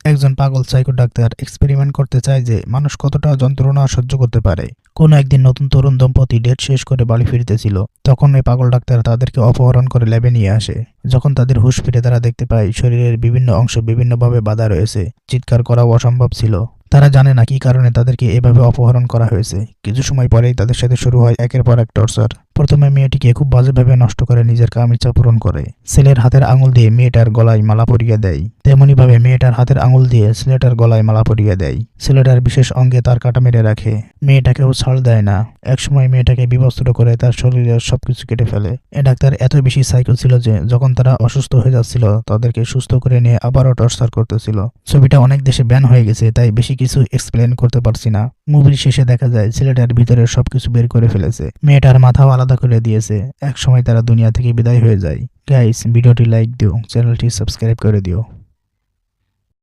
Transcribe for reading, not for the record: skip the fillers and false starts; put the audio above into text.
একজন পাগল psycho doctor experiment করতে চায় যে মানুষ কতটা যন্ত্রণা সহ্য করতে পারে। কোনো একদিন নতুন তরুণ দম্পতি ডেট শেষ করে বাড়ি ফিরতেছিল। তখন ওই পাগল ডাক্তার তাদেরকে অপহরণ করে ল্যাবে নিয়ে আসে। যখন তাদের হুঁশ ফিরে তারা দেখতে পায় শরীরের বিভিন্ন অংশ বিভিন্নভাবে বাঁধা রয়েছে। চিৎকার করাও অসম্ভব ছিল। তারা জানে না কি কারণে তাদেরকে এভাবে অপহরণ করা হয়েছে। কিছু সময় পরেই তাদের সাথে শুরু হয় একের পর এক টর্চার। প্রথমে মেয়েটিকে খুব বাজেভাবে নষ্ট করে নিজের কাম ইচ্ছা পূরণ করে। ছেলের হাতের আঙুল দিয়ে মেয়েটার গলায় মালা পরিয়ে দেয়। তেমনিভাবে মেয়েটার হাতের আঙুল দিয়ে ছেলেটার গলায় মালা পরিয়ে দেয়। ছেলেটার বিশেষ অঙ্গে তার কাটা মেরে রাখে। মেয়েটাকেও ছাড় দেয় না। একসময় মেয়েটাকে বিবস্ত্র করে তার শরীরের সবকিছু কেটে ফেলে। এ ডাক্তার এত বেশি সাইকো ছিল যে যখন তারা অসুস্থ হয়ে যাচ্ছিল তাদেরকে সুস্থ করে নিয়ে আবারও টর্চার করতেছিল। ছবিটা অনেক দেশে ব্যান হয়ে গেছে, তাই বেশি কিছু এক্সপ্লেন করতে পারছি না। মুভির শেষে দেখা যায় ছেলেটার ভিতরের সবকিছু বের করে ফেলেছে। মেয়েটার মাথাও আলাদা করে দিয়েছে। এক সময় তারা দুনিয়া থেকে বিদায় হয়ে যায়। গাইস, ভিডিওটি লাইক দিও, চ্যানেলটি সাবস্ক্রাইব করে দিও।